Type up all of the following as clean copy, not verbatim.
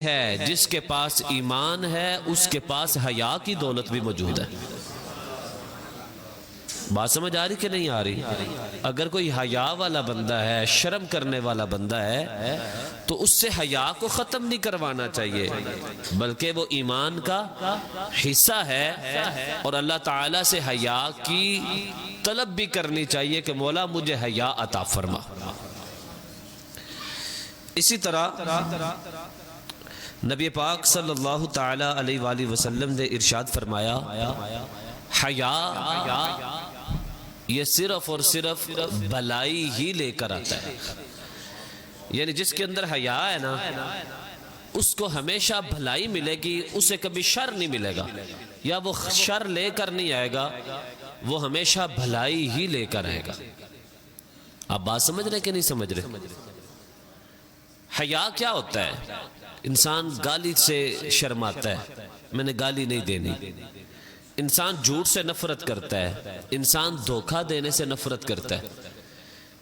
ہے جس کے پاس ایمان ہے اس کے پاس حیا کی دولت بھی موجود ہے۔ بات سمجھ آ رہی کہ نہیں آ رہی؟ اگر کوئی حیا والا بندہ ہے، شرم کرنے والا بندہ ہے، تو اس سے حیا کو ختم نہیں کروانا چاہیے، بلکہ وہ ایمان کا حصہ ہے، اور اللہ تعالیٰ سے حیا کی طلب بھی کرنی چاہیے کہ مولا مجھے حیا عطا فرما۔ اسی طرح نبی پاک صلی اللہ تعالی علیہ وآلہ وسلم نے ارشاد فرمایا، حیا یہ صرف اور صرف بھلائی ہی لے کر آتا ہے۔ یعنی جس کے اندر حیا ہے نا، اس کو ہمیشہ بھلائی ملے گی، اسے کبھی شر نہیں ملے گا، یا وہ شر لے کر نہیں آئے گا، وہ ہمیشہ بھلائی ہی لے کر آئے گا۔ آپ بات سمجھ رہے کہ نہیں سمجھ رہے؟ حیا کیا ہوتا ہے؟ انسان گالی سے شرماتا ہے، میں نے گالی نہیں دینی۔ انسان جھوٹ سے نفرت کرتا ہے، انسان دھوکہ دینے سے نفرت کرتا ہے،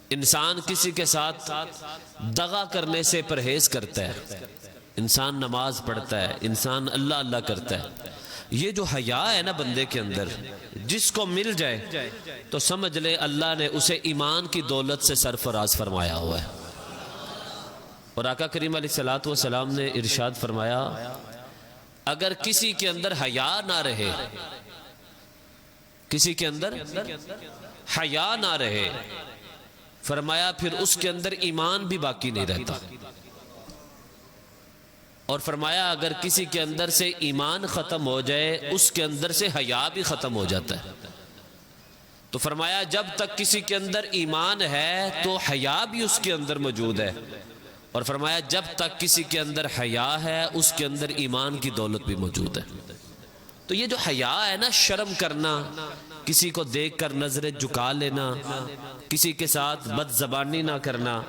انسان کسی کے ساتھ دغا کرنے سے پرہیز کرتا ہے، انسان نماز پڑھتا ہے، انسان اللہ اللہ کرتا ہے۔ یہ جو حیا ہے نا بندے کے اندر، جس کو مل جائے تو سمجھ لے اللہ نے اسے ایمان کی دولت سے سرفراز فرمایا ہوا ہے۔ اور آقا کریم علیہ الصلوۃ والسلام نے ارشاد فرمایا، اگر کسی کے اندر حیا نہ رہے، کسی کے اندر حیا نہ رہے، فرمایا پھر اس کے اندر ایمان بھی باقی نہیں رہتا، اور فرمایا اگر کسی کے اندر سے ایمان ختم ہو جائے، اس کے اندر سے حیا بھی ختم ہو جاتا ہے۔ تو فرمایا جب تک کسی کے اندر ایمان ہے تو حیا بھی اس کے اندر موجود ہے، اور فرمایا جب تک کسی کے اندر حیا ہے اس کے اندر ایمان کی دولت بھی موجود ہے۔ تو یہ جو حیا ہے نا، شرم کرنا، کسی کو دیکھ کر نظریں جھکا لینا، کسی کے ساتھ بد زبانی نہ کرنا،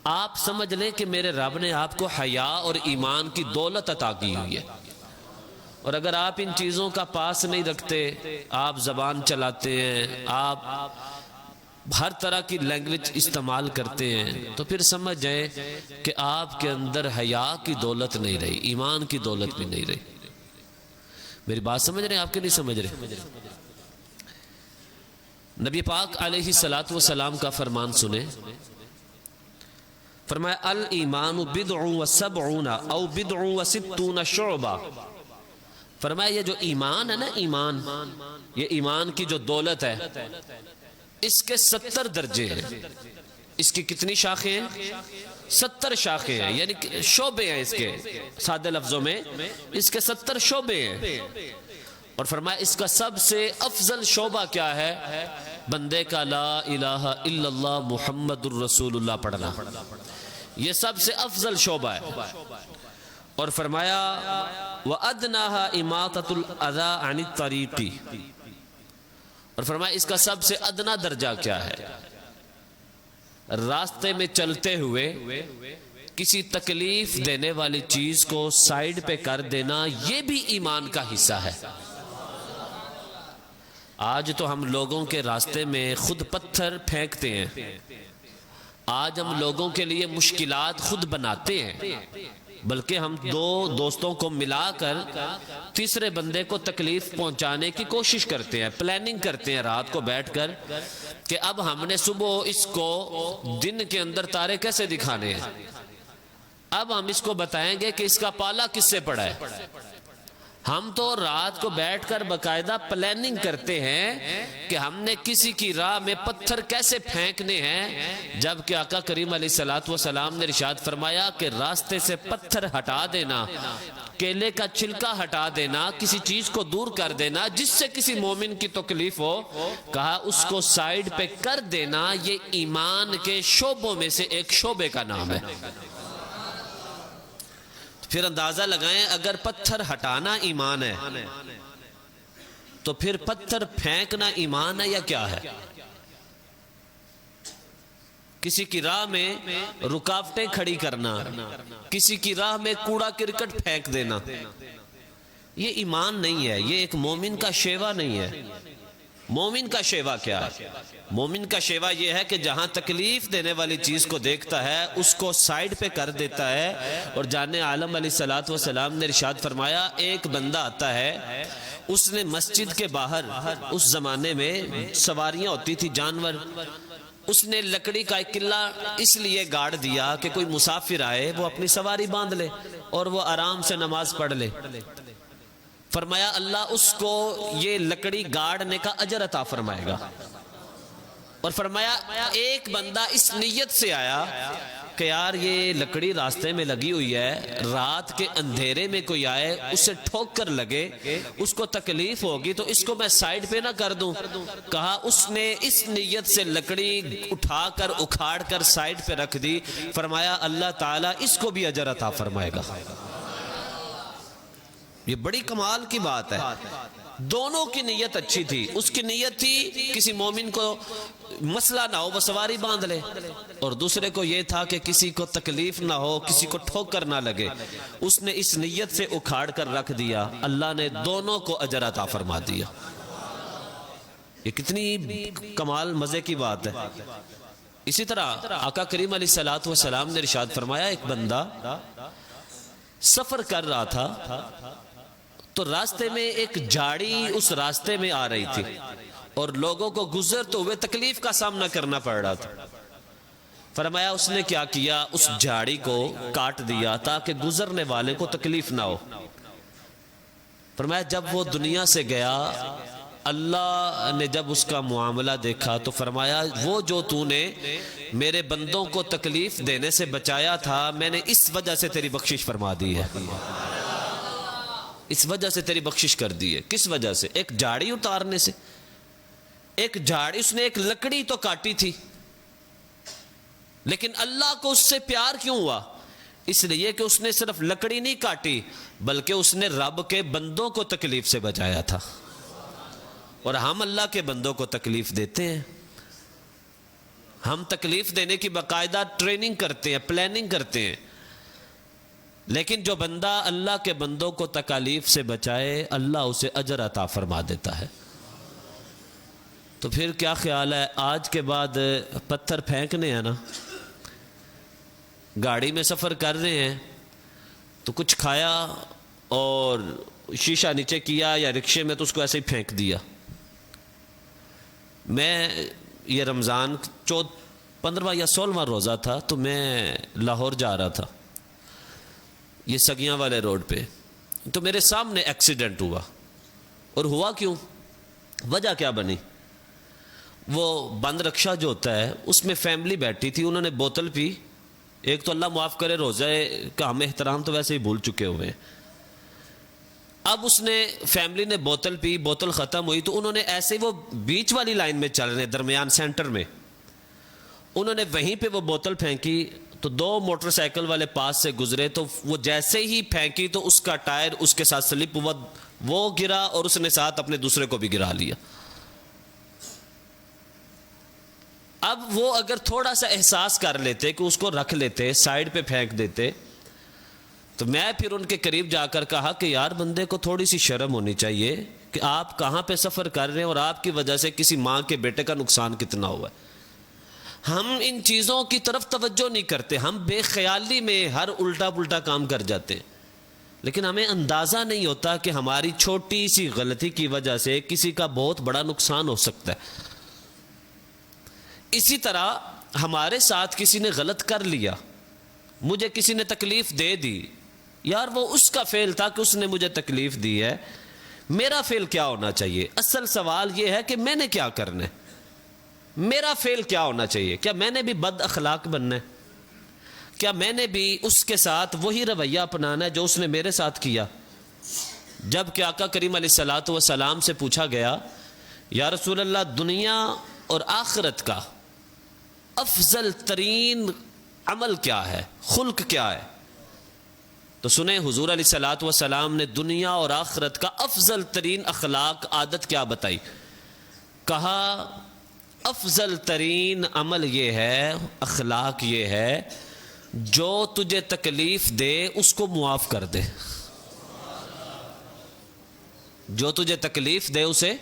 آپ سمجھ لیں کہ میرے رب نے آپ کو حیا اور ایمان کی دولت عطا کی ہوئی ہے۔ اور اگر آپ ان چیزوں کا پاس نہیں رکھتے، آپ زبان چلاتے ہیں، آپ ہر طرح کی لینگویج استعمال کرتے ہیں، تو پھر سمجھ جائیں کہ آپ کے اندر حیا کی دولت نہیں رہی، ایمان کی دولت بھی نہیں رہی۔ میری بات سمجھ رہے ہیں آپ کے نہیں سمجھ رہے؟ نبی پاک علیہ الصلوۃ والسلام کا فرمان سنیں، فرمایا الایمان بضع وسبعون او بضع وستون شعبہ۔ فرمایا یہ جو ایمان ہے نا، ایمان، یہ ایمان کی جو دولت ہے، اس کے 70 درجے ہیں۔ اس کی کتنی شاخیں ہیں؟ 70 شاخیں ہیں، یعنی شعبے ہیں اس کے، سادہ لفظوں میں اس کے 70 شعبے ہیں۔ اور فرمایا اس کا سب سے افضل شعبہ کیا ہے؟ بندے کا لا الہ الا اللہ محمد الرسول اللہ پڑھنا، یہ سب سے افضل شعبہ ہے۔ اور فرمایا وَأَدْنَاهَا إِمَاطَةُ الْأَذَىٰ عَنِ الطَّرِيقِ، اور فرمایا اس کا سب سے ادنا درجہ کیا ہے؟ راستے میں چلتے ہوئے کسی تکلیف دینے والی چیز کو سائیڈ پہ کر دینا، یہ بھی ایمان کا حصہ ہے۔ آج تو ہم لوگوں کے راستے میں خود پتھر پھینکتے ہیں، آج ہم لوگوں کے لیے مشکلات خود بناتے ہیں، بلکہ ہم دو دوستوں کو ملا کر تیسرے بندے کو تکلیف پہنچانے کی کوشش کرتے ہیں، پلاننگ کرتے ہیں رات کو بیٹھ کر کہ اب ہم نے صبح اس کو دن کے اندر تارے کیسے دکھانے ہیں، اب ہم اس کو بتائیں گے کہ اس کا پالا کس سے پڑا ہے۔ ہم تو رات کو بیٹھ کر باقاعدہ پلاننگ کرتے ہیں کہ ہم نے کسی کی راہ میں پتھر کیسے پھینکنے ہیں، جبکہ آقا کریم علیہ الصلوۃ والسلام نے ارشاد فرمایا کہ راستے سے پتھر ہٹا دینا، کیلے کا چھلکا ہٹا دینا، کسی چیز کو دور کر دینا جس سے کسی مومن کی تکلیف ہو، کہا اس کو سائیڈ پہ کر دینا، یہ ایمان کے شعبوں میں سے ایک شعبے کا نام ہے۔ پھر اندازہ لگائیں، اگر پتھر ہٹانا ایمان ہے تو پھر پتھر پھینکنا ایمان ہے یا کیا ہے؟ کسی کی راہ میں رکاوٹیں کھڑی کرنا، کسی کی راہ میں کوڑا کرکٹ پھینک دینا، یہ ایمان نہیں ہے، یہ ایک مومن کا شیوا نہیں ہے۔ مومن کا شیوا کیا ہے؟ مومن کا شیوا یہ ہے کہ جہاں تکلیف دینے والی چیز کو دیکھتا ہے اس کو سائیڈ پہ کر دیتا ہے. اور جان عالم علیہ الصلوۃ والسلام نے ارشاد فرمایا ایک بندہ آتا ہے, اس نے مسجد کے باہر, اس زمانے میں سواریاں ہوتی تھی جانور, اس نے لکڑی کا ایک قلعہ اس لیے گاڑ دیا کہ کوئی مسافر آئے وہ اپنی سواری باندھ لے اور وہ آرام سے نماز پڑھ لے. فرمایا اللہ اس کو یہ لکڑی گاڑنے کا اجر عطا فرمائے گا. اور فرمایا ایک بندہ اس نیت سے آیا کہ یار یہ لکڑی راستے میں لگی ہوئی ہے, رات کے اندھیرے میں کوئی آئے اسے ٹھوک کر لگے, اس کو تکلیف ہوگی تو اس کو میں سائیڈ پہ نہ کر دوں. کہا اس نے اس نیت سے لکڑی اٹھا کر اکھاڑ کر سائیڈ پہ رکھ دی. فرمایا اللہ تعالیٰ اس کو بھی اجر عطا فرمائے گا. یہ بڑی کمال کی بات ہے. دونوں کی نیت اچھی تھی. اس کی نیت تھی کسی مومن کو مسئلہ نہ ہو وہ سواری باندھ لے, اور دوسرے کو یہ تھا کہ کسی کو تکلیف نہ ہو, کسی کو ٹھوکر نہ لگے. اس نے اس نیت سے اکھاڑ کر رکھ دیا, اللہ نے دونوں کو اجر عطا فرما دیا. یہ کتنی کمال مزے کی بات ہے. اسی طرح آقا کریم علیہ الصلوۃ والسلام نے ارشاد فرمایا ایک بندہ سفر کر رہا تھا تو راستے میں ایک جھاڑی اس راستے میں آ رہی تھی اور لوگوں کو گزرتے ہوئے تکلیف کا سامنا کرنا پڑ رہا تھا. فرمایا اس نے کیا کیا, اس جھاڑی کو کاٹ دیا تاکہ گزرنے والے کو تکلیف نہ ہو. فرمایا جب وہ دنیا سے گیا اللہ نے جب اس کا معاملہ دیکھا تو فرمایا وہ جو تو نے میرے بندوں کو تکلیف دینے سے بچایا تھا میں نے اس وجہ سے تیری بخشش فرما دی ہے. اس وجہ سے تیری بخشش کر دی ہے. کس وجہ سے؟ ایک جھاڑی اتارنے سے. ایک جھاڑی, اس نے ایک لکڑی تو کاٹی تھی, لیکن اللہ کو اس سے پیار کیوں ہوا؟ اس لیے کہ اس نے صرف لکڑی نہیں کاٹی بلکہ اس نے رب کے بندوں کو تکلیف سے بچایا تھا. اور ہم اللہ کے بندوں کو تکلیف دیتے ہیں. ہم تکلیف دینے کی باقاعدہ ٹریننگ کرتے ہیں, پلاننگ کرتے ہیں, لیکن جو بندہ اللہ کے بندوں کو تکالیف سے بچائے اللہ اسے اجر عطا فرما دیتا ہے. تو پھر کیا خیال ہے آج کے بعد پتھر پھینکنے ہیں نا, گاڑی میں سفر کر رہے ہیں تو کچھ کھایا اور شیشہ نیچے کیا یا رکشے میں تو اس کو ایسے ہی پھینک دیا. میں یہ رمضان 15واں یا 16واں روزہ تھا تو میں لاہور جا رہا تھا, یہ سگیاں والے روڈ پہ, تو میرے سامنے ایکسیڈنٹ ہوا. اور ہوا کیوں؟ وجہ کیا بنی؟ وہ بند رکشہ جو ہوتا ہے اس میں فیملی بیٹھی تھی, انہوں نے بوتل پی. ایک تو اللہ معاف کرے روزہ کا ہم احترام تو ویسے ہی بھول چکے ہوئے ہیں. اب اس نے فیملی نے بوتل پی, بوتل ختم ہوئی تو انہوں نے ایسے وہ بیچ والی لائن میں چل رہے درمیان سینٹر میں, انہوں نے وہیں پہ وہ بوتل پھینکی تو 2 موٹر سائیکل والے پاس سے گزرے تو وہ جیسے ہی پھینکی تو اس کا ٹائر اس کے ساتھ سلپ ہوا, وہ گرا اور اس نے ساتھ اپنے دوسرے کو بھی گرا لیا. اب وہ اگر تھوڑا سا احساس کر لیتے کہ اس کو رکھ لیتے, سائیڈ پہ پھینک دیتے, تو میں پھر ان کے قریب جا کر کہا کہ یار بندے کو تھوڑی سی شرم ہونی چاہیے کہ آپ کہاں پہ سفر کر رہے ہیں اور آپ کی وجہ سے کسی ماں کے بیٹے کا نقصان کتنا ہوا ہے. ہم ان چیزوں کی طرف توجہ نہیں کرتے, ہم بے خیالی میں ہر الٹا پلٹا کام کر جاتے ہیں, لیکن ہمیں اندازہ نہیں ہوتا کہ ہماری چھوٹی سی غلطی کی وجہ سے کسی کا بہت بڑا نقصان ہو سکتا ہے. اسی طرح ہمارے ساتھ کسی نے غلط کر لیا, مجھے کسی نے تکلیف دے دی, یار وہ اس کا فعل تھا کہ اس نے مجھے تکلیف دی ہے, میرا فعل کیا ہونا چاہیے؟ اصل سوال یہ ہے کہ میں نے کیا کرنا ہے, میرا فعل کیا ہونا چاہیے؟ کیا میں نے بھی بد اخلاق بننا ہے؟ کیا میں نے بھی اس کے ساتھ وہی رویہ اپنانا ہے جو اس نے میرے ساتھ کیا؟ جب کہ آقا کریم علیہ الصلوۃ والسلام سے پوچھا گیا یا رسول اللہ دنیا اور آخرت کا افضل ترین عمل کیا ہے, خلق کیا ہے؟ تو سنیں حضور علیہ الصلوۃ والسلام نے دنیا اور آخرت کا افضل ترین اخلاق عادت کیا بتائی. کہا افضل ترین عمل یہ ہے, اخلاق یہ ہے, جو تجھے تکلیف دے اس کو معاف کر دے. جو تجھے تکلیف دے اسے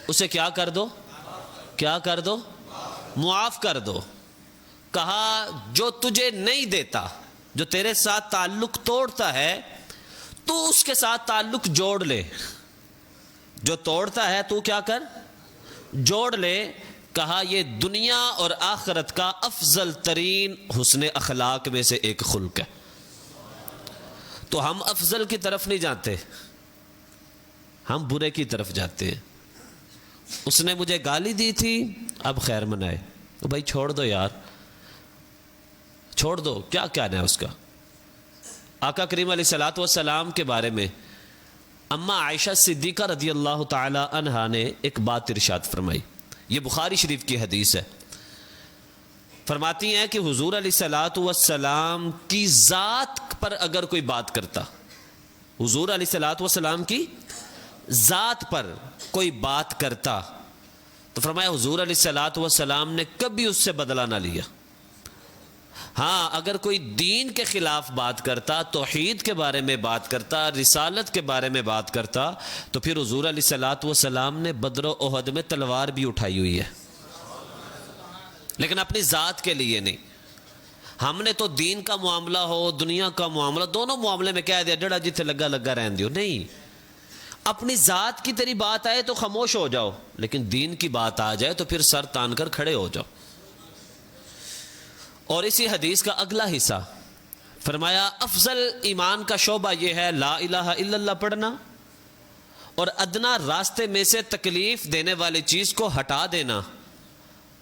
اسے کیا کر دو؟ کیا کر دو؟ معاف کر دو۔ کہا جو تجھے نہیں دیتا، جو تیرے ساتھ تعلق توڑتا ہے، تو اس کے ساتھ تعلق جوڑ لے۔ جو توڑتا ہے تو کیا کر؟ جوڑ لے۔ کہا یہ دنیا اور آخرت کا افضل ترین حسن اخلاق میں سے ایک خلق ہے۔ تو ہم افضل کی طرف نہیں جاتے، ہم برے کی طرف جاتے ہیں۔ اس نے مجھے گالی دی تھی، اب خیر منائے، تو بھائی چھوڑ دو یار، چھوڑ دو، کیا کہنا ہے اس کا۔ آقا کریم علیہ الصلوۃ والسلام کے بارے میں اما عائشہ صدیقہ رضی اللہ تعالی عنہا نے ایک بات ارشاد فرمائی، یہ بخاری شریف کی حدیث ہے۔ فرماتی ہیں کہ حضور علیہ الصلوۃ والسلام کی ذات پر اگر کوئی بات کرتا، حضور علیہ الصلوۃ والسلام کی ذات پر کوئی بات کرتا، تو فرمایا حضور علیہ الصلوۃ والسلام نے کبھی اس سے بدلہ نہ لیا۔ ہاں اگر کوئی دین کے خلاف بات کرتا، توحید کے بارے میں بات کرتا، رسالت کے بارے میں بات کرتا، تو پھر حضور علیہ الصلوۃ والسلام نے بدر و احد میں تلوار بھی اٹھائی ہوئی ہے، لیکن اپنی ذات کے لیے نہیں۔ ہم نے تو دین کا معاملہ ہو، دنیا کا معاملہ، دونوں معاملے میں کہہ دیا جڑا جتھے لگا لگا رہن دیو، نہیں۔ اپنی ذات کی تیری بات آئے تو خاموش ہو جاؤ، لیکن دین کی بات آ جائے تو پھر سر تان کر کھڑے ہو جاؤ۔ اور اسی حدیث کا اگلا حصہ فرمایا افضل ایمان کا شعبہ یہ ہے لا الہ الا اللہ پڑھنا، اور ادنا راستے میں سے تکلیف دینے والی چیز کو ہٹا دینا،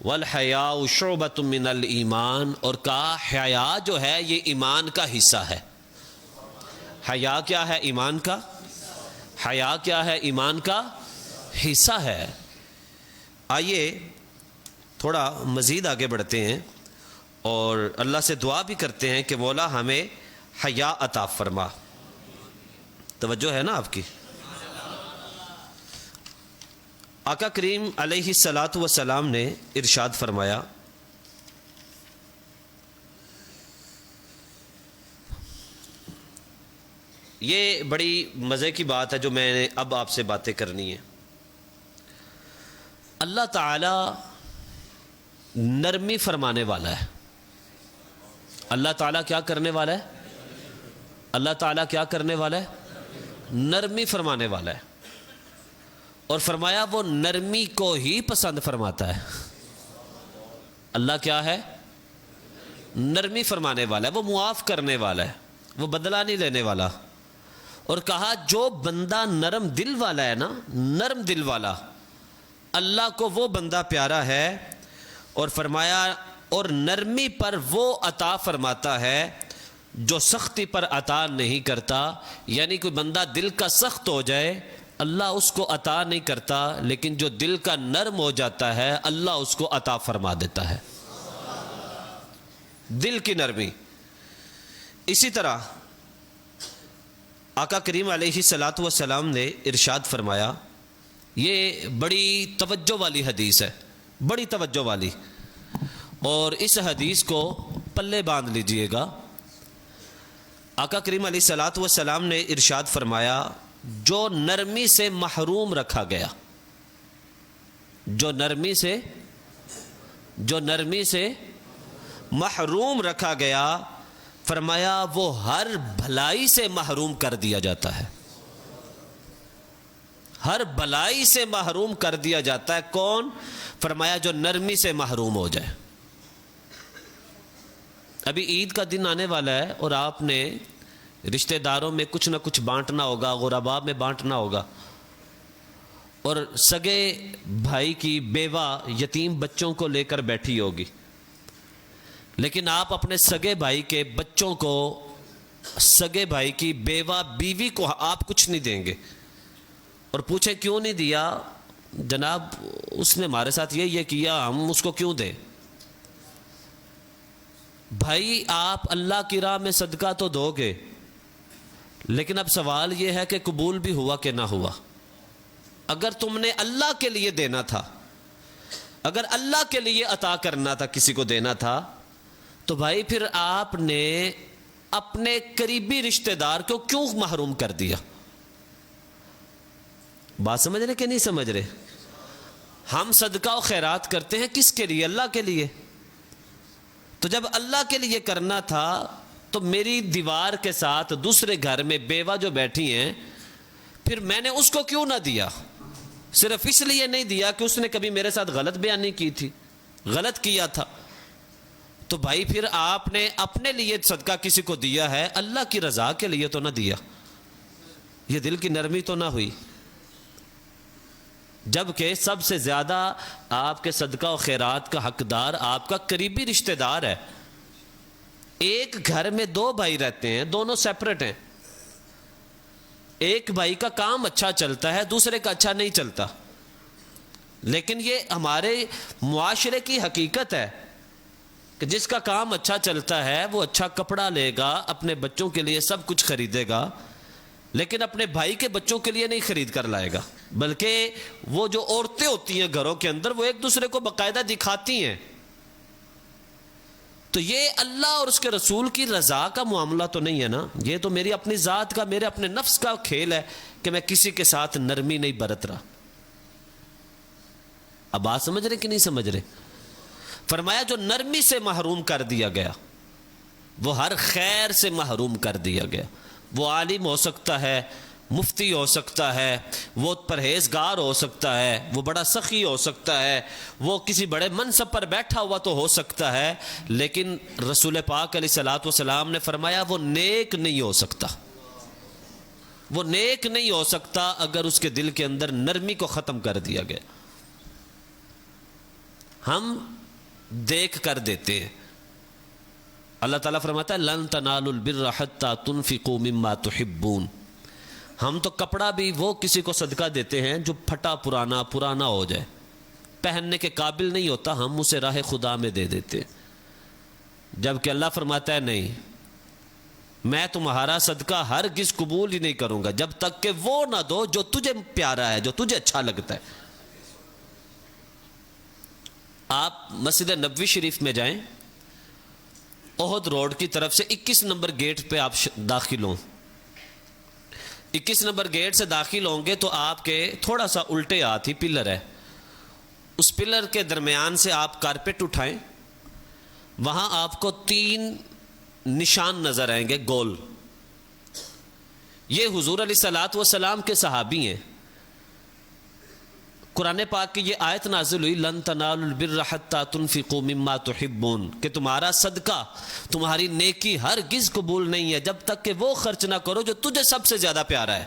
والحیاء شعبۃ من الایمان، اور کہا حیا جو ہے یہ ایمان کا حصہ ہے۔ حیا کیا ہے؟ ایمان کا۔ حیا کیا ہے؟ ایمان کا حصہ ہے۔ آئیے تھوڑا مزید آگے بڑھتے ہیں اور اللہ سے دعا بھی کرتے ہیں کہ مولا ہمیں حیا عطا فرما۔ توجہ ہے نا آپ کی؟ آقا کریم علیہ الصلوۃ والسلام نے ارشاد فرمایا، یہ بڑی مزے کی بات ہے جو میں نے اب آپ سے باتیں کرنی ہے۔ اللہ تعالی نرمی فرمانے والا ہے۔ اللہ تعالیٰ کیا کرنے والا ہے؟ اللہ تعالیٰ کیا کرنے والا ہے؟ نرمی فرمانے والا ہے۔ اور فرمایا وہ نرمی کو ہی پسند فرماتا ہے۔ اللہ کیا ہے؟ نرمی فرمانے والا ہے، وہ معاف کرنے والا ہے، وہ بدلہ نہیں لینے والا۔ اور کہا جو بندہ نرم دل والا ہے نا، نرم دل والا، اللہ کو وہ بندہ پیارا ہے۔ اور فرمایا اور نرمی پر وہ عطا فرماتا ہے جو سختی پر عطا نہیں کرتا، یعنی کوئی بندہ دل کا سخت ہو جائے اللہ اس کو عطا نہیں کرتا، لیکن جو دل کا نرم ہو جاتا ہے اللہ اس کو عطا فرما دیتا ہے، دل کی نرمی۔ اسی طرح آقا کریم علیہ الصلوۃ والسلام نے ارشاد فرمایا، یہ بڑی توجہ والی حدیث ہے، بڑی توجہ والی، اور اس حدیث کو پلے باندھ لیجئے گا۔ آقا کریم علیہ الصلوۃ والسلام نے ارشاد فرمایا، جو نرمی سے محروم رکھا گیا، جو نرمی سے محروم رکھا گیا، فرمایا وہ ہر بھلائی سے محروم کر دیا جاتا ہے، ہر بھلائی سے محروم کر دیا جاتا ہے۔ کون؟ فرمایا جو نرمی سے محروم ہو جائے۔ ابھی عید کا دن آنے والا ہے اور آپ نے رشتہ داروں میں کچھ نہ کچھ بانٹنا ہوگا، غرباء میں بانٹنا ہوگا، اور سگے بھائی کی بیوہ یتیم بچوں کو لے کر بیٹھی ہوگی، لیکن آپ اپنے سگے بھائی کے بچوں کو، سگے بھائی کی بیوہ بیوی کو آپ کچھ نہیں دیں گے، اور پوچھیں کیوں نہیں دیا؟ جناب اس نے ہمارے ساتھ یہ کیا، ہم اس کو کیوں دیں؟ بھائی آپ اللہ کی راہ میں صدقہ تو دو گے، لیکن اب سوال یہ ہے کہ قبول بھی ہوا کہ نہ ہوا۔ اگر تم نے اللہ کے لیے دینا تھا، اگر اللہ کے لیے عطا کرنا تھا، کسی کو دینا تھا، تو بھائی پھر آپ نے اپنے قریبی رشتہ دار کو کیوں محروم کر دیا؟ بات سمجھ رہے کہ نہیں سمجھ رہے؟ ہم صدقہ و خیرات کرتے ہیں کس کے لیے؟ اللہ کے لیے. تو جب اللہ کے لیے کرنا تھا تو میری دیوار کے ساتھ دوسرے گھر میں بیوہ جو بیٹھی ہیں، پھر میں نے اس کو کیوں نہ دیا؟ صرف اس لیے نہیں دیا کہ اس نے کبھی میرے ساتھ غلط بیانی کی تھی، غلط کیا تھا. تو بھائی پھر آپ نے اپنے لیے صدقہ کسی کو دیا ہے، اللہ کی رضا کے لیے تو نہ دیا. یہ دل کی نرمی تو نہ ہوئی. جبکہ سب سے زیادہ آپ کے صدقہ و خیرات کا حقدار آپ کا قریبی رشتہ دار ہے. ایک گھر میں دو بھائی رہتے ہیں، دونوں سیپریٹ ہیں. ایک بھائی کا کام اچھا چلتا ہے، دوسرے کا اچھا نہیں چلتا. لیکن یہ ہمارے معاشرے کی حقیقت ہے کہ جس کا کام اچھا چلتا ہے وہ اچھا کپڑا لے گا، اپنے بچوں کے لیے سب کچھ خریدے گا، لیکن اپنے بھائی کے بچوں کے لیے نہیں خرید کر لائے گا. بلکہ وہ جو عورتیں ہوتی ہیں گھروں کے اندر، وہ ایک دوسرے کو باقاعدہ دکھاتی ہیں. تو یہ اللہ اور اس کے رسول کی رضا کا معاملہ تو نہیں ہے نا. یہ تو میری اپنی ذات کا، میرے اپنے نفس کا کھیل ہے کہ میں کسی کے ساتھ نرمی نہیں برت رہا. اب بات سمجھ رہے کہ نہیں سمجھ رہے؟ فرمایا جو نرمی سے محروم کر دیا گیا وہ ہر خیر سے محروم کر دیا گیا. وہ عالم ہو سکتا ہے، مفتی ہو سکتا ہے، وہ پرہیزگار ہو سکتا ہے، وہ بڑا سخی ہو سکتا ہے، وہ کسی بڑے منصب پر بیٹھا ہوا تو ہو سکتا ہے، لیکن رسول پاک علیہ الصلوۃ والسلام نے فرمایا وہ نیک نہیں ہو سکتا. وہ نیک نہیں ہو سکتا اگر اس کے دل کے اندر نرمی کو ختم کر دیا گیا. ہم دیکھ کر دیتے ہیں. اللہ تعالیٰ فرماتا ہے لن تنالوا البر حتى تنفقوا مما تحبون. ہم تو کپڑا بھی وہ کسی کو صدقہ دیتے ہیں جو پھٹا پرانا ہو جائے، پہننے کے قابل نہیں ہوتا، ہم اسے راہ خدا میں دے دیتے. جبکہ اللہ فرماتا ہے نہیں، میں تمہارا صدقہ ہرگز قبول ہی نہیں کروں گا جب تک کہ وہ نہ دو جو تجھے پیارا ہے، جو تجھے اچھا لگتا ہے. آپ مسجد نبوی شریف میں جائیں، احد روڈ کی طرف سے 21 نمبر گیٹ پہ آپ داخل ہوں. 21 نمبر گیٹ سے داخل ہوں گے تو آپ کے تھوڑا سا الٹے ہاتھ ہی پلر ہے. اس پلر کے درمیان سے آپ کارپیٹ اٹھائیں، وہاں آپ کو 3 نشان نظر آئیں گے گول. یہ حضور علیہ الصلوۃ والسلام کے صحابی ہیں. قرآن پاک کی یہ آیت نازل ہوئی لن تنالوا البر حتى تنفقوا مما تحبون، کہ تمہارا صدقہ، تمہاری نیکی ہرگز قبول نہیں ہے جب تک کہ وہ خرچ نہ کرو جو تجھے سب سے زیادہ پیارا ہے.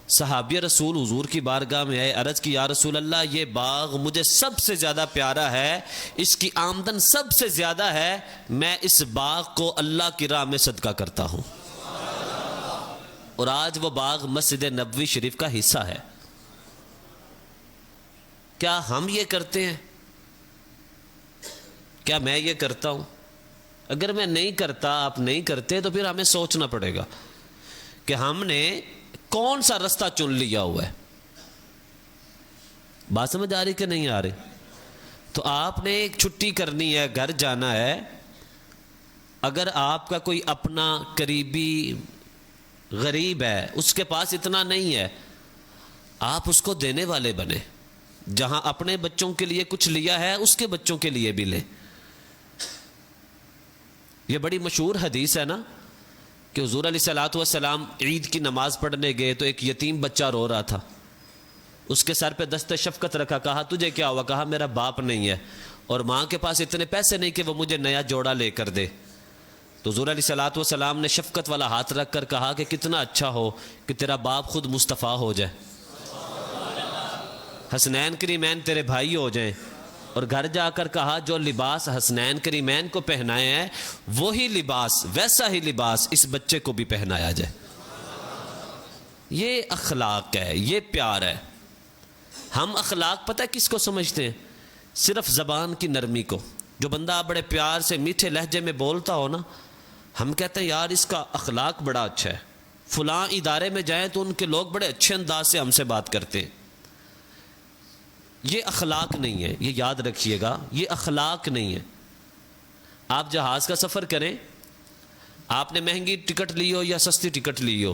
صحابی رسول حضور کی بارگاہ میں آئے، عرض کی یا رسول اللہ یہ باغ مجھے سب سے زیادہ پیارا ہے، اس کی آمدن سب سے زیادہ ہے، میں اس باغ کو اللہ کی راہ میں صدقہ کرتا ہوں. اور آج وہ باغ مسجد نبوی شریف کا حصہ ہے. کیا ہم یہ کرتے ہیں؟ کیا میں یہ کرتا ہوں؟ اگر میں نہیں کرتا، آپ نہیں کرتے، تو پھر ہمیں سوچنا پڑے گا کہ ہم نے کون سا رستہ چن لیا ہوا ہے. بات سمجھ آ رہی کہ نہیں آ رہی؟ تو آپ نے ایک چھٹی کرنی ہے، گھر جانا ہے. اگر آپ کا کوئی اپنا قریبی غریب ہے، اس کے پاس اتنا نہیں ہے، آپ اس کو دینے والے بنے. جہاں اپنے بچوں کے لیے کچھ لیا ہے، اس کے بچوں کے لیے بھی لے. یہ بڑی مشہور حدیث ہے نا کہ حضور علیہ الصلوۃ والسلام عید کی نماز پڑھنے گئے تو ایک یتیم بچہ رو رہا تھا. اس کے سر پہ دست شفقت رکھا، کہا تجھے کیا ہوا؟ کہا میرا باپ نہیں ہے اور ماں کے پاس اتنے پیسے نہیں کہ وہ مجھے نیا جوڑا لے کر دے. تو حضور علیہ الصلوۃ والسلام نے شفقت والا ہاتھ رکھ کر کہا کہ کتنا اچھا ہو کہ تیرا باپ خود مصطفیٰ ہو جائے، حسنین کریمین تیرے بھائی ہو جائیں. اور گھر جا کر کہا جو لباس حسنین کریمین کو پہنائے ہیں وہی لباس، ویسا ہی لباس اس بچے کو بھی پہنایا جائے. یہ اخلاق ہے، یہ پیار ہے. ہم اخلاق پتہ کس کو سمجھتے ہیں؟ صرف زبان کی نرمی کو. جو بندہ بڑے پیار سے میٹھے لہجے میں بولتا ہو نا، ہم کہتے ہیں یار اس کا اخلاق بڑا اچھا ہے. فلاں ادارے میں جائیں تو ان کے لوگ بڑے اچھے انداز سے ہم سے بات کرتے ہیں. یہ اخلاق نہیں ہے، یہ یاد رکھیے گا، یہ اخلاق نہیں ہے. آپ جہاز کا سفر کریں، آپ نے مہنگی ٹکٹ لی ہو یا سستی ٹکٹ لی ہو،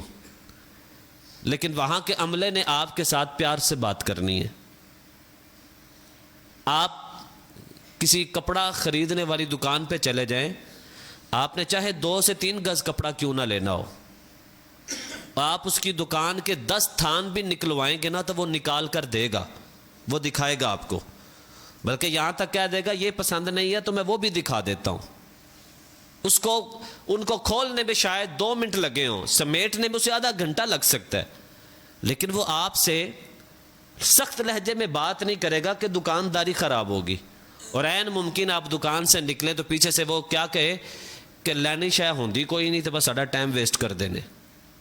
لیکن وہاں کے عملے نے آپ کے ساتھ پیار سے بات کرنی ہے. آپ کسی کپڑا خریدنے والی دکان پہ چلے جائیں، آپ نے چاہے 2 سے 3 گز کپڑا کیوں نہ لینا ہو، آپ اس کی دکان کے 10 تھان بھی نکلوائیں گے نا تو وہ نکال کر دے گا، وہ دکھائے گا آپ کو، بلکہ یہاں تک کہہ دے گا یہ پسند نہیں ہے تو میں وہ بھی دکھا دیتا ہوں۔ ان کو کھولنے میں شاید 2 منٹ لگے ہوں، سمیٹنے میں اسے آدھا گھنٹہ لگ سکتا ہے، لیکن وہ آپ سے سخت لہجے میں بات نہیں کرے گا کہ دکانداری خراب ہوگی، اور عین ممکن آپ دکان سے نکلیں تو پیچھے سے وہ کیا کہے کہ لینی شے ہوندی کوئی نہیں تو بس ساڈا ٹائم ویسٹ کر دینے۔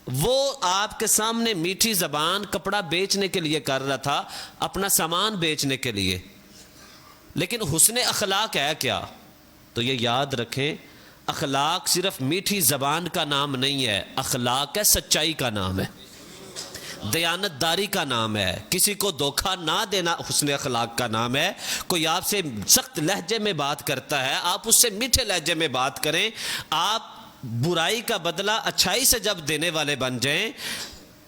وہ آپ کے سامنے میٹھی زبان کپڑا بیچنے کے لیے کر رہا تھا، اپنا سامان بیچنے کے لیے، لیکن حسن اخلاق ہے کیا؟ تو یہ یاد رکھیں، اخلاق صرف میٹھی زبان کا نام نہیں ہے، اخلاق ہے سچائی کا نام ہے، دیانتداری کا نام ہے، کسی کو دھوکہ نہ دینا حسن اخلاق کا نام ہے۔ کوئی آپ سے سخت لہجے میں بات کرتا ہے، آپ اس سے میٹھے لہجے میں بات کریں، آپ برائی کا بدلہ اچھائی سے جب دینے والے بن جائیں،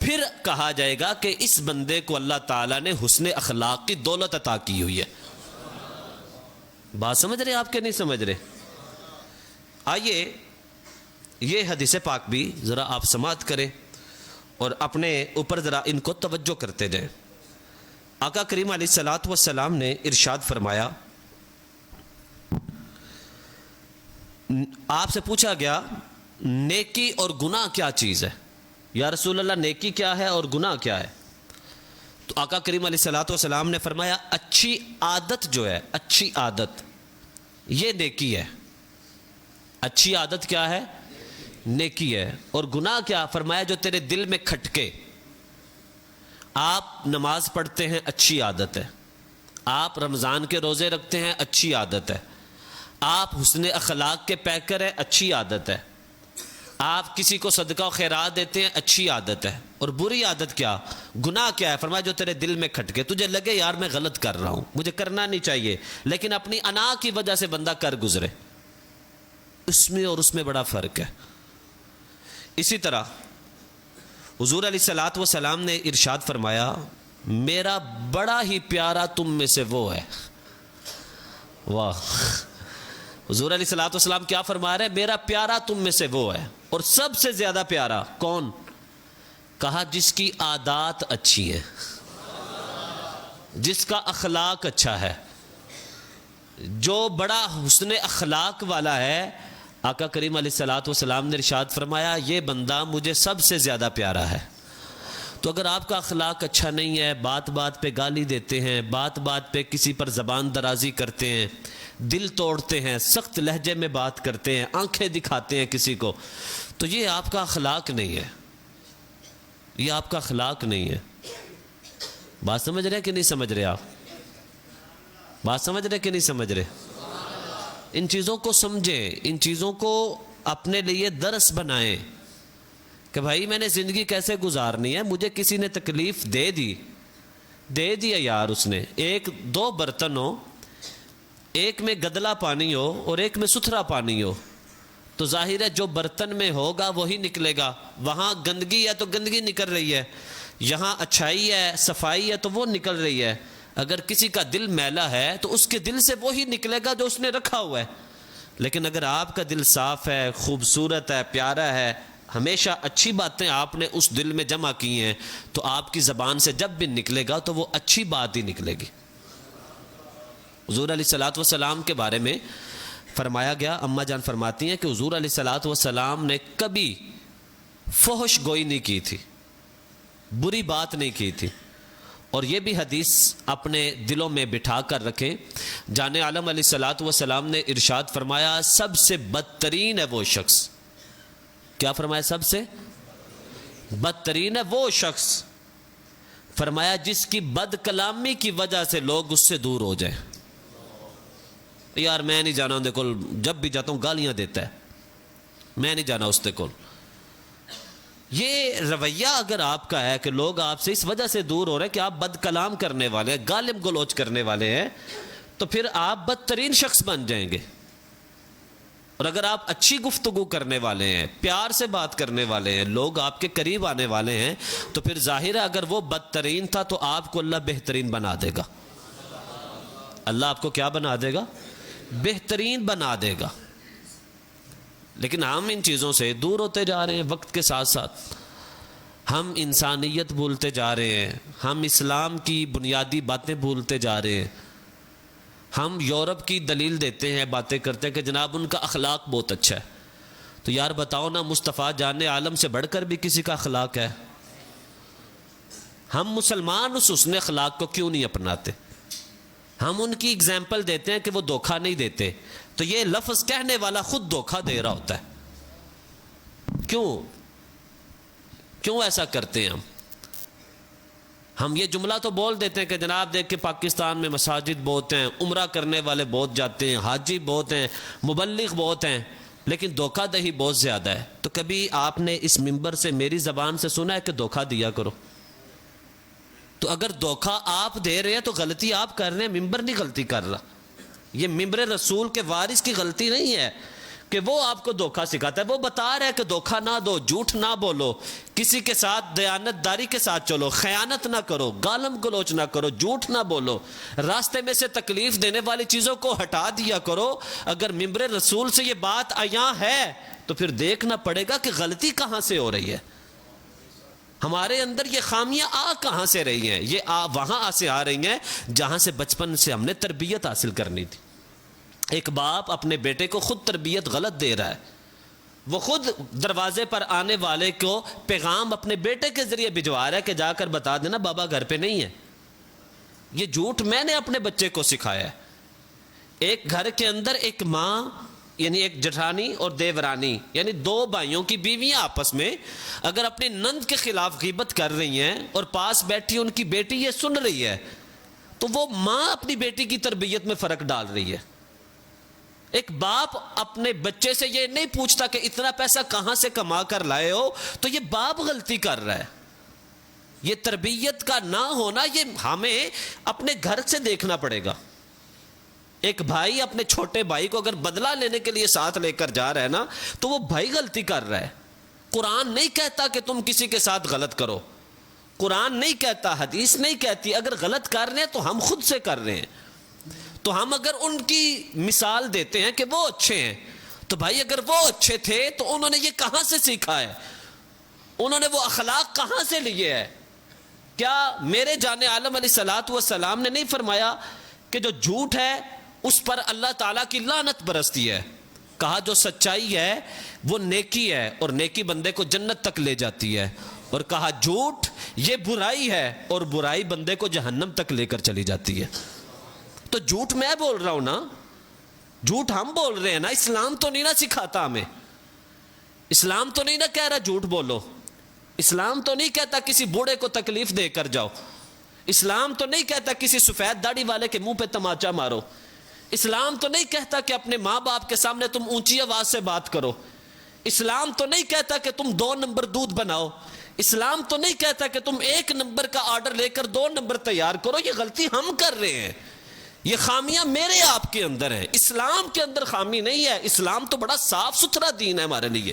پھر کہا جائے گا کہ اس بندے کو اللہ تعالیٰ نے حسن اخلاق کی دولت عطا کی ہوئی ہے۔ بات سمجھ رہے آپ کے نہیں سمجھ رہے؟ آئیے یہ حدیث پاک بھی ذرا آپ سماعت کریں اور اپنے اوپر ذرا ان کو توجہ کرتے جائیں۔ آقا کریم علیہ الصلوۃ والسلام نے ارشاد فرمایا، آپ سے پوچھا گیا نیکی اور گناہ کیا چیز ہے؟ یا رسول اللہ نیکی کیا ہے اور گناہ کیا ہے؟ تو آقا کریم علیہ الصلوۃ والسلام نے فرمایا اچھی عادت جو ہے، اچھی عادت یہ نیکی ہے۔ اچھی عادت کیا ہے؟ نیکی ہے۔ اور گناہ کیا؟ فرمایا جو تیرے دل میں کھٹکے۔ آپ نماز پڑھتے ہیں، اچھی عادت ہے۔ آپ رمضان کے روزے رکھتے ہیں، اچھی عادت ہے۔ آپ حسن اخلاق کے پیکر ہیں، اچھی عادت ہے۔ آپ کسی کو صدقہ و خیرات دیتے ہیں، اچھی عادت ہے۔ اور بری عادت کیا؟ گناہ کیا ہے؟ فرمایا جو تیرے دل میں کھٹکے، تجھے لگے یار میں غلط کر رہا ہوں، مجھے کرنا نہیں چاہیے، لیکن اپنی انا کی وجہ سے بندہ کر گزرے، اس میں اور اس میں بڑا فرق ہے۔ اسی طرح حضور علیہ الصلوۃ والسلام نے ارشاد فرمایا میرا بڑا ہی پیارا تم میں سے وہ ہے۔ واہ، حضور علیہ الصلوۃ والسلام کیا فرما رہے ہیں؟ میرا پیارا تم میں سے وہ ہے۔ اور سب سے زیادہ پیارا کون؟ کہا جس کی عادات اچھی ہیں، جس کا اخلاق اچھا ہے، جو بڑا حسن اخلاق والا ہے۔ آقا کریم علیہ الصلوۃ والسلام نے ارشاد فرمایا یہ بندہ مجھے سب سے زیادہ پیارا ہے۔ تو اگر آپ کا اخلاق اچھا نہیں ہے، بات بات پہ گالی دیتے ہیں، بات بات پہ کسی پر زبان درازی کرتے ہیں، دل توڑتے ہیں، سخت لہجے میں بات کرتے ہیں، آنکھیں دکھاتے ہیں کسی کو، تو یہ آپ کا اخلاق نہیں ہے، یہ آپ کا اخلاق نہیں ہے۔ بات سمجھ رہے کہ نہیں سمجھ رہے؟ آپ بات سمجھ رہے کہ نہیں سمجھ رہے؟ ان چیزوں کو سمجھیں، ان چیزوں کو اپنے لیے درس بنائیں کہ بھائی میں نے زندگی کیسے گزارنی ہے۔ مجھے کسی نے تکلیف دے دیا یار، اس نے 1-2 برتن ہو، ایک میں گدلا پانی ہو اور ایک میں ستھرا پانی ہو، تو ظاہر ہے جو برتن میں ہوگا وہی نکلے گا۔ وہاں گندگی ہے تو گندگی نکل رہی ہے، یہاں اچھائی ہے، صفائی ہے تو وہ نکل رہی ہے۔ اگر کسی کا دل میلا ہے تو اس کے دل سے وہی نکلے گا جو اس نے رکھا ہوا ہے، لیکن اگر آپ کا دل صاف ہے، خوبصورت ہے، پیارا ہے، ہمیشہ اچھی باتیں آپ نے اس دل میں جمع کی ہیں، تو آپ کی زبان سے جب بھی نکلے گا تو وہ اچھی بات ہی نکلے گی۔ حضور علیہ الصلوۃ والسلام کے بارے میں فرمایا گیا، اماں جان فرماتی ہیں کہ حضور علیہ الصلوۃ والسلام نے کبھی فحش گوئی نہیں کی تھی، بری بات نہیں کی تھی۔ اور یہ بھی حدیث اپنے دلوں میں بٹھا کر رکھیں، جان عالم علیہ الصلوۃ والسلام نے ارشاد فرمایا سب سے بدترین ہے وہ شخص، کیا فرمایا؟ سب سے بدترین ہے وہ شخص، فرمایا جس کی بد کلامی کی وجہ سے لوگ اس سے دور ہو جائیں۔ یار میں نہیں جانا اندے کول، جب بھی جاتا ہوں گالیاں دیتا ہے، میں نہیں جانا اس دے کول۔ یہ رویہ اگر آپ کا ہے کہ لوگ آپ سے اس وجہ سے دور ہو رہے ہیں کہ آپ بد کلام کرنے والے ہیں، گالم گلوچ کرنے والے ہیں، تو پھر آپ بدترین شخص بن جائیں گے۔ اور اگر آپ اچھی گفتگو کرنے والے ہیں، پیار سے بات کرنے والے ہیں، لوگ آپ کے قریب آنے والے ہیں، تو پھر ظاہر ہے اگر وہ بدترین تھا تو آپ کو اللہ بہترین بنا دے گا۔ اللہ آپ کو کیا بنا دے گا؟ بہترین بنا دے گا. لیکن ہم ان چیزوں سے دور ہوتے جا رہے ہیں وقت کے ساتھ ساتھ. ہم انسانیت بھولتے جا رہے ہیں, ہم اسلام کی بنیادی باتیں بھولتے جا رہے ہیں. ہم یورپ کی دلیل دیتے ہیں, باتیں کرتے ہیں کہ جناب ان کا اخلاق بہت اچھا ہے. تو یار بتاؤ نا, مصطفیٰ جان عالم سے بڑھ کر بھی کسی کا اخلاق ہے؟ ہم مسلمان اس حسن اخلاق کو کیوں نہیں اپناتے؟ ہم ان کی اگزامپل دیتے ہیں کہ وہ دھوکہ نہیں دیتے, تو یہ لفظ کہنے والا خود دھوکہ دے رہا ہوتا ہے. کیوں ایسا کرتے ہیں ہم یہ جملہ تو بول دیتے ہیں کہ جناب دیکھ کے پاکستان میں مساجد بہت ہیں, عمرہ کرنے والے بہت جاتے ہیں, حاجی بہت ہیں, مبلغ بہت ہیں, لیکن دھوکہ دہی بہت زیادہ ہے. تو کبھی آپ نے اس منبر سے میری زبان سے سنا ہے کہ دھوکہ دیا کرو؟ تو اگر دھوکہ آپ دے رہے ہیں تو غلطی آپ کر رہے ہیں, منبر نہیں غلطی کر رہا. یہ منبر رسول کے وارث کی غلطی نہیں ہے کہ وہ آپ کو دھوکہ سکھاتا ہے. وہ بتا رہا ہے کہ دھوکہ نہ دو, جھوٹ نہ بولو, کسی کے ساتھ دیانت داری کے ساتھ چلو, خیانت نہ کرو, گالم گلوچ نہ کرو, جھوٹ نہ بولو, راستے میں سے تکلیف دینے والی چیزوں کو ہٹا دیا کرو. اگر منبر رسول سے یہ بات عیاں ہے تو پھر دیکھنا پڑے گا کہ غلطی کہاں سے ہو رہی ہے, ہمارے اندر یہ خامیاں کہاں سے رہی ہیں. یہ وہاں سے آ رہی ہیں جہاں سے بچپن سے ہم نے تربیت حاصل کرنی تھی. ایک باپ اپنے بیٹے کو خود تربیت غلط دے رہا ہے. وہ خود دروازے پر آنے والے کو پیغام اپنے بیٹے کے ذریعے بھجوا رہا ہے کہ جا کر بتا دینا بابا گھر پہ نہیں ہے. یہ جھوٹ میں نے اپنے بچے کو سکھایا ہے. ایک گھر کے اندر ایک ماں یعنی ایک جٹھانی اور دیورانی یعنی دو بھائیوں کی بیویاں آپس میں اگر اپنی نند کے خلاف غیبت کر رہی ہیں اور پاس بیٹھی ان کی بیٹی یہ سن رہی ہے, تو وہ ماں اپنی بیٹی کی تربیت میں فرق ڈال رہی ہے. ایک باپ اپنے بچے سے یہ نہیں پوچھتا کہ اتنا پیسہ کہاں سے کما کر لائے ہو, تو یہ باپ غلطی کر رہا ہے. یہ تربیت کا نہ ہونا یہ ہمیں اپنے گھر سے دیکھنا پڑے گا. ایک بھائی اپنے چھوٹے بھائی کو اگر بدلہ لینے کے لیے ساتھ لے کر جا رہا ہے نا, تو وہ بھائی غلطی کر رہا ہے. قرآن نہیں کہتا کہ تم کسی کے ساتھ غلط کرو, قرآن نہیں کہتا, حدیث نہیں کہتی. اگر غلط کر رہے ہیں تو ہم خود سے کر رہے ہیں. تو ہم اگر ان کی مثال دیتے ہیں کہ وہ اچھے ہیں, تو بھائی اگر وہ اچھے تھے تو انہوں نے یہ کہاں سے سیکھا ہے, انہوں نے وہ اخلاق کہاں سے لیے ہے؟ کیا میرے جان عالم علیہ الصلوۃ والسلام نے نہیں فرمایا کہ جو جھوٹ ہے اس پر اللہ تعالیٰ کی لعنت برستی ہے؟ کہا جو سچائی ہے وہ نیکی ہے اور نیکی بندے کو جنت تک لے جاتی ہے, اور کہا جھوٹ یہ برائی ہے اور برائی بندے کو جہنم تک لے کر چلی جاتی ہے. تو جھوٹ میں بول رہا ہوں نا, جھوٹ ہم بول رہے ہیں نا. اسلام تو نہیں نا سکھاتا ہمیں, اسلام تو نہیں نا کہہ رہا جھوٹ بولو, اسلام تو نہیں کہتا کسی بوڑھے کو تکلیف دے کر جاؤ, اسلام تو نہیں کہتا کسی سفید داڑھی والے کے منہ پہ تماچا مارو, اسلام تو نہیں کہتا کہ اپنے ماں باپ کے سامنے تم اونچی آواز سے بات کرو, اسلام تو نہیں کہتا کہ تم 2 نمبر دودھ بناؤ, اسلام تو نہیں کہتا کہ تم 1 نمبر کا آرڈر لے کر 2 نمبر تیار کرو. یہ غلطی ہم کر رہے ہیں, یہ خامیاں میرے آپ کے اندر ہیں. اسلام کے اندر خامی نہیں ہے. اسلام تو بڑا صاف ستھرا دین ہے ہمارے لیے.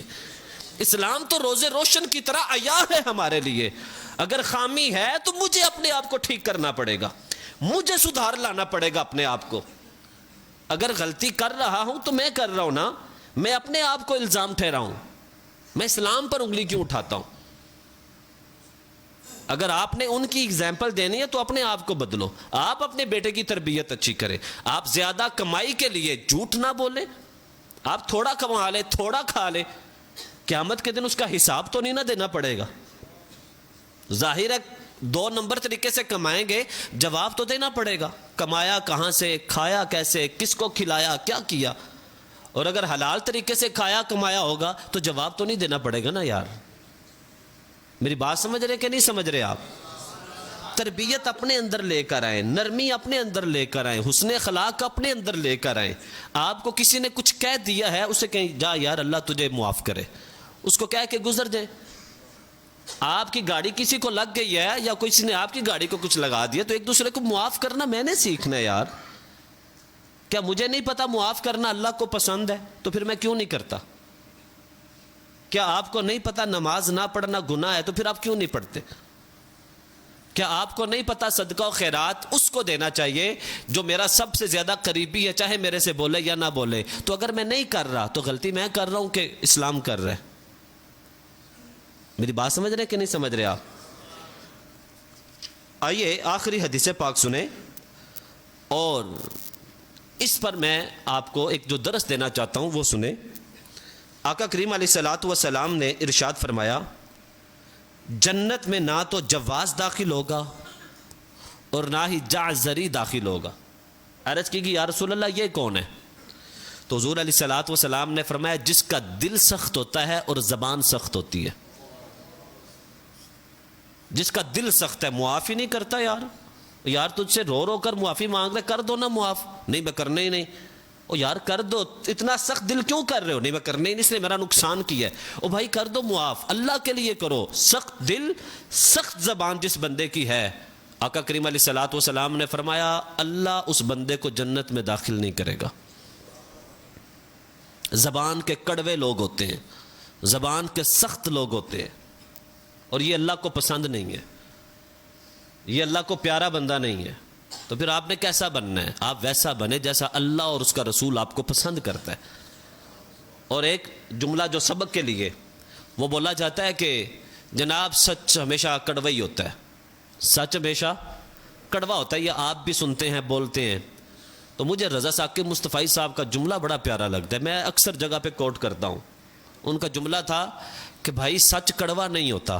اسلام تو روزے روشن کی طرح عیاں ہے ہمارے لیے. اگر خامی ہے تو مجھے اپنے آپ کو ٹھیک کرنا پڑے گا, مجھے سدھار لانا پڑے گا اپنے آپ کو. اگر غلطی کر رہا ہوں تو میں کر رہا ہوں نا, میں اپنے آپ کو الزام ٹھہراؤں, میں اسلام پر انگلی کیوں اٹھاتا ہوں؟ اگر آپ نے ان کی اگزامپل دینی ہے تو اپنے آپ کو بدلو, آپ اپنے بیٹے کی تربیت اچھی کریں. آپ زیادہ کمائی کے لیے جھوٹ نہ بولیں, آپ تھوڑا کما لیں تھوڑا کھا لیں, قیامت کے دن اس کا حساب تو نہیں نہ دینا پڑے گا. ظاہر ہے 2 نمبر طریقے سے کمائیں گے, جواب تو دینا پڑے گا, کمایا کہاں سے, کھایا کیسے, کس کو کھلایا, کیا کیا. اور اگر حلال طریقے سے کھایا کمایا ہوگا تو جواب تو نہیں دینا پڑے گا نا یار. میری بات سمجھ رہے کہ نہیں سمجھ رہے آپ؟ تربیت اپنے اندر لے کر آئیں, نرمی اپنے اندر لے کر آئیں, حسن اخلاق اپنے اندر لے کر آئیں. آپ کو کسی نے کچھ کہہ دیا ہے, اسے کہیں جا یار اللہ تجھے معاف کرے, اس کو کہہ کے گزر جائے. آپ کی گاڑی کسی کو لگ گئی ہے یا کسی نے آپ کی گاڑی کو کچھ لگا دیا, تو ایک دوسرے کو معاف کرنا میں نے سیکھنا ہے یار. کیا مجھے نہیں پتا معاف کرنا اللہ کو پسند ہے؟ تو پھر میں کیوں نہیں کرتا؟ کیا آپ کو نہیں پتا نماز نہ پڑھنا گناہ ہے؟ تو پھر آپ کیوں نہیں پڑھتے؟ کیا آپ کو نہیں پتا صدقہ و خیرات اس کو دینا چاہیے جو میرا سب سے زیادہ قریبی ہے، چاہے میرے سے بولے یا نہ بولے؟ تو اگر میں نہیں کر رہا تو غلطی میں کر رہا ہوں کہ اسلام کر رہا ہے؟ میری بات سمجھ رہے کہ نہیں سمجھ رہے آپ؟ آئیے آخری حدیث پاک سنیں، اور اس پر میں آپ کو ایک جو درس دینا چاہتا ہوں وہ سنیں۔ آقا کریم علیہ الصلوۃ والسلام نے ارشاد فرمایا، جنت میں نہ تو جواز داخل ہوگا اور نہ ہی جعزری داخل ہوگا۔ عرض کی کہ یا رسول اللہ یہ کون ہے؟ تو حضور علیہ الصلوۃ والسلام نے فرمایا، جس کا دل سخت ہوتا ہے اور زبان سخت ہوتی ہے۔ جس کا دل سخت ہے، معافی نہیں کرتا، یار تجھ سے رو رو کر معافی مانگ رہے، کر دو نا معاف، نہیں میں کرنا ہی نہیں، او یار کر دو، اتنا سخت دل کیوں کر رہے ہو؟ نہیں میں کرنا ہی نہیں، اس نے میرا نقصان کیا ہے، او بھائی کر دو معاف، اللہ کے لیے کرو۔ سخت دل سخت زبان جس بندے کی ہے، آقا کریم علیہ الصلوۃ والسلام نے فرمایا اللہ اس بندے کو جنت میں داخل نہیں کرے گا۔ زبان کے کڑوے لوگ ہوتے ہیں، زبان کے سخت لوگ ہوتے ہیں، اور یہ اللہ کو پسند نہیں ہے، یہ اللہ کو پیارا بندہ نہیں ہے۔ تو پھر آپ نے کیسا بننا ہے؟ آپ ویسا بنے جیسا اللہ اور اس کا رسول آپ کو پسند کرتا ہے۔ اور ایک جملہ جو سبق کے لیے وہ بولا جاتا ہے کہ جناب سچ ہمیشہ کڑوا ہی ہوتا ہے، سچ ہمیشہ کڑوا ہوتا ہے، یہ آپ بھی سنتے ہیں بولتے ہیں۔ تو مجھے رضا ثاقب مصطفی صاحب کا جملہ بڑا پیارا لگتا ہے، میں اکثر جگہ پہ کوٹ کرتا ہوں۔ ان کا جملہ تھا کہ بھائی سچ کڑوا نہیں ہوتا،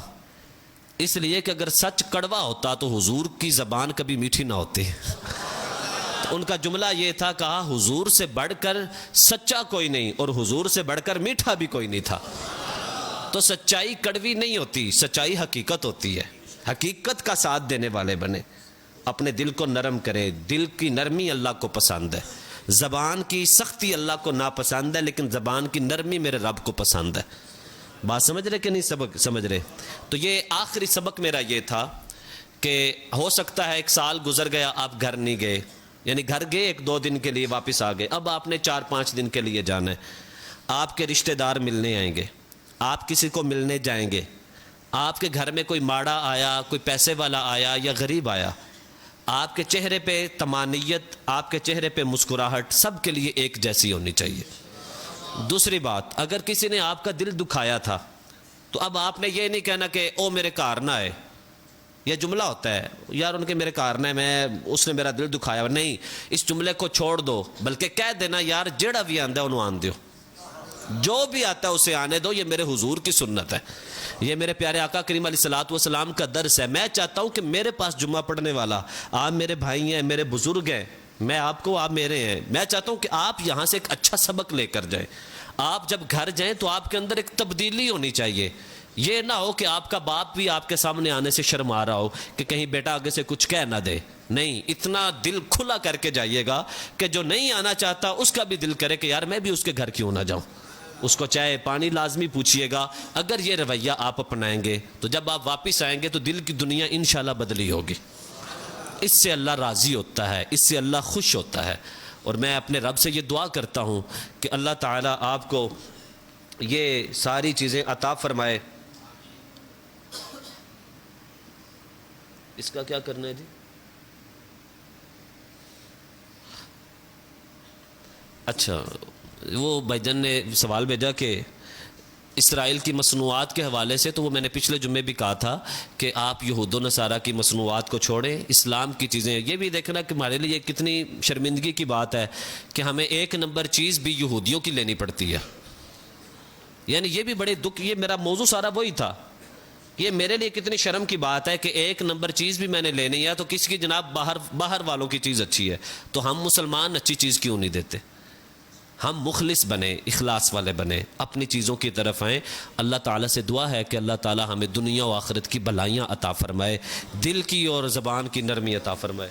اس لیے کہ اگر سچ کڑوا ہوتا تو حضور کی زبان کبھی میٹھی نہ ہوتی۔ تو ان کا جملہ یہ تھا، کہا حضور سے بڑھ کر سچا کوئی نہیں اور حضور سے بڑھ کر میٹھا بھی کوئی نہیں تھا۔ تو سچائی کڑوی نہیں ہوتی، سچائی حقیقت ہوتی ہے۔ حقیقت کا ساتھ دینے والے بنے، اپنے دل کو نرم کرے، دل کی نرمی اللہ کو پسند ہے، زبان کی سختی اللہ کو ناپسند ہے، لیکن زبان کی نرمی میرے رب کو پسند ہے۔ بات سمجھ رہے کہ نہیں سبق سمجھ رہے؟ تو یہ آخری سبق میرا یہ تھا کہ ہو سکتا ہے ایک سال گزر گیا آپ گھر نہیں گئے، یعنی گھر گئے 1-2 دن کے لیے واپس آ گئے، اب آپ نے 4-5 دن کے لیے جانا ہے، آپ کے رشتہ دار ملنے آئیں گے، آپ کسی کو ملنے جائیں گے، آپ کے گھر میں کوئی ماڑا آیا، کوئی پیسے والا آیا یا غریب آیا، آپ کے چہرے پہ طمانیت، آپ کے چہرے پہ مسکراہٹ سب کے لیے ایک جیسی ہونی چاہیے۔ دوسری بات، اگر کسی نے آپ کا دل دکھایا تھا تو اب آپ نے یہ نہیں کہنا کہ او میرے کار نہ آئے، یہ جملہ ہوتا ہے یار ان کے میرے کار نہ ہے، اس نے میرا دل دکھایا، نہیں، اس جملے کو چھوڑ دو، بلکہ کہہ دینا یار جیڑا بھی آندا ہے انہوں آن دیو، جو بھی آتا ہے اسے آنے دو، یہ میرے حضور کی سنت ہے، یہ میرے پیارے آقا کریم علیہ الصلوۃ والسلام کا درس ہے۔ میں چاہتا ہوں کہ میرے پاس جمعہ پڑھنے والا، آپ میرے بھائی ہیں، میرے بزرگ ہیں، میں آپ کو، آپ میرے ہیں، میں چاہتا ہوں کہ آپ یہاں سے ایک اچھا سبق لے کر جائیں۔ آپ جب گھر جائیں تو آپ کے اندر ایک تبدیلی ہونی چاہیے، یہ نہ ہو کہ آپ کا باپ بھی آپ کے سامنے آنے سے شرم آ رہا ہو کہ کہیں بیٹا آگے سے کچھ کہہ نہ دے، نہیں، اتنا دل کھلا کر کے جائیے گا کہ جو نہیں آنا چاہتا اس کا بھی دل کرے کہ یار میں بھی اس کے گھر کیوں نہ جاؤں، اس کو چائے پانی لازمی پوچھیے گا۔ اگر یہ رویہ آپ اپنائیں گے تو جب آپ واپس آئیں گے تو دل کی دنیا انشاءاللہ بدلی ہوگی، اس سے اللہ راضی ہوتا ہے، اس سے اللہ خوش ہوتا ہے۔ اور میں اپنے رب سے یہ دعا کرتا ہوں کہ اللہ تعالیٰ آپ کو یہ ساری چیزیں عطا فرمائے۔ اس کا کیا کرنا ہے جی؟ اچھا، وہ بھائی جان نے سوال بھیجا کہ اسرائیل کی مصنوعات کے حوالے سے، تو وہ میں نے پچھلے جمعے بھی کہا تھا کہ آپ یہود و نصارہ کی مصنوعات کو چھوڑیں، اسلام کی چیزیں، یہ بھی دیکھنا کہ ہمارے لیے کتنی شرمندگی کی بات ہے کہ ہمیں 1 نمبر چیز بھی یہودیوں کی لینی پڑتی ہے، یعنی یہ بھی بڑے دکھ، یہ میرا موضوع سارا وہی تھا، یہ میرے لیے کتنی شرم کی بات ہے کہ 1 نمبر چیز بھی میں نے لینی ہے تو کس کی جناب باہر والوں کی چیز اچھی ہے، تو ہم مسلمان اچھی چیز کیوں نہیں دیتے؟ ہم مخلص بنے، اخلاص والے بنے، اپنی چیزوں کی طرف آئیں۔ اللہ تعالیٰ سے دعا ہے کہ اللہ تعالیٰ ہمیں دنیا و آخرت کی بھلائیاں عطا فرمائے، دل کی اور زبان کی نرمی عطا فرمائے۔